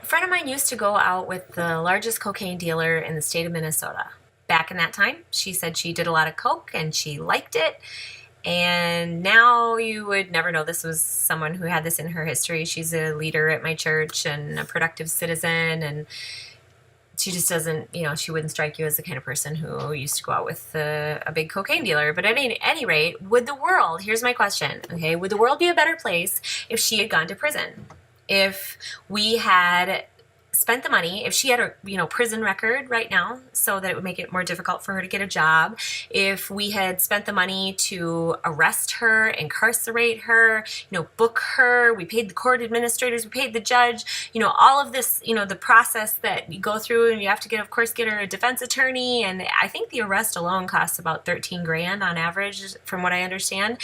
A friend of mine used to go out with the largest cocaine dealer in the state of Minnesota. Back in that time, she said she did a lot of coke and she liked it. And now you would never know this was someone who had this in her history. She's a leader at my church and a productive citizen, and she just doesn't, she wouldn't strike you as the kind of person who used to go out with a big cocaine dealer. But at any rate, here's my question, okay, would the world be a better place if she had gone to prison? If we had spent the money, if she had a prison record right now so that it would make it more difficult for her to get a job, if we had spent the money to arrest her, incarcerate her, book her, we paid the court administrators, we paid the judge, all of this, the process that you go through, and you have to get her a defense attorney, and I think the arrest alone costs about 13 grand on average from what I understand.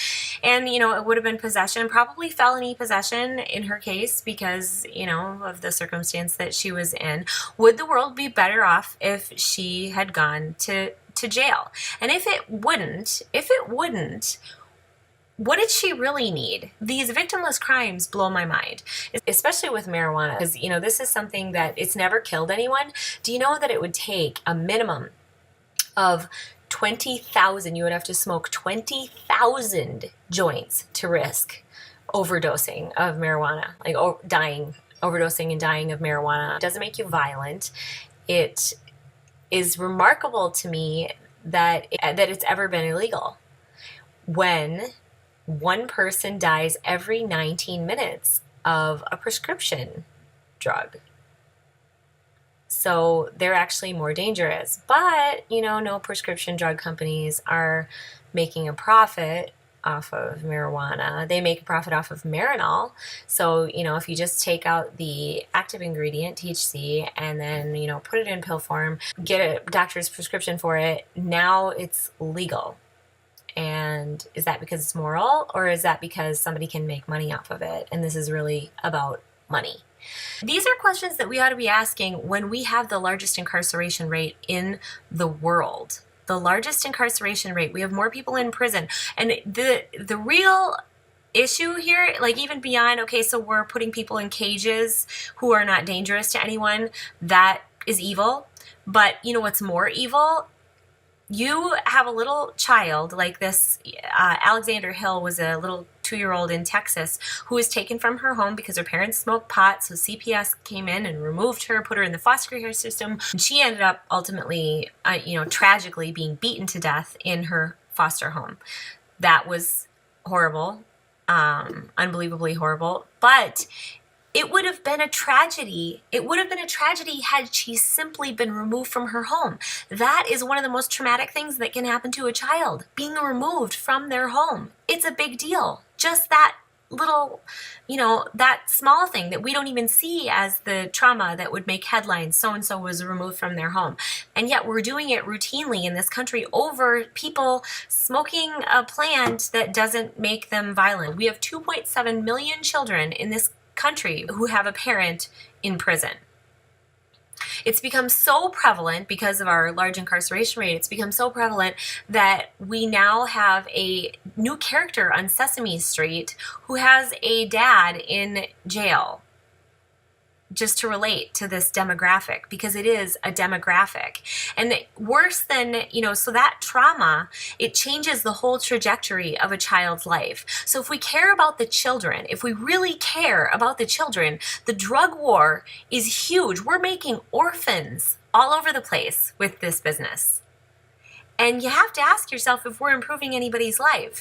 And it would have been possession, probably felony possession in her case because of the circumstance that she was in. Would the world be better off if she had gone to jail? And if it wouldn't, what did she really need? These victimless crimes blow my mind, especially with marijuana, because this is something that it's never killed anyone. Do you know that it would take a minimum of 20,000, you would have to smoke 20,000 joints to risk overdosing of marijuana, like overdosing and dying of marijuana. It doesn't make you violent. It is remarkable to me that it's ever been illegal. When one person dies every 19 minutes of a prescription drug. So they're actually more dangerous. But, no prescription drug companies are making a profit off of marijuana. They make a profit off of Marinol. So, if you just take out the active ingredient, THC, and then, put it in pill form, get a doctor's prescription for it, now it's legal. And is that because it's moral, or is that because somebody can make money off of it? And this is really about money. These are questions that we ought to be asking when we have the largest incarceration rate in the world. The largest incarceration rate. We have more people in prison. And the real issue here, like even beyond, okay, so we're putting people in cages who are not dangerous to anyone, that is evil. But what's more evil? You have a little child like this. Alexander Hill was a little 2-year-old in Texas who was taken from her home because her parents smoked pot. So CPS came in and removed her, put her in the foster care system. And she ended up ultimately, tragically being beaten to death in her foster home. That was horrible, unbelievably horrible. But it would have been a tragedy. It would have been a tragedy had she simply been removed from her home. That is one of the most traumatic things that can happen to a child, being removed from their home. It's a big deal. Just that little, that small thing that we don't even see as the trauma that would make headlines, so-and-so was removed from their home. And yet we're doing it routinely in this country over people smoking a plant that doesn't make them violent. We have 2.7 million children in this country who have a parent in prison. It's become so prevalent because of our large incarceration rate. It's become so prevalent that we now have a new character on Sesame Street who has a dad in jail, just to relate to this demographic, because it is a demographic. And worse than, so that trauma, it changes the whole trajectory of a child's life. So if we care about the children, if we really care about the children, the drug war is huge. We're making orphans all over the place with this business. And you have to ask yourself if we're improving anybody's life.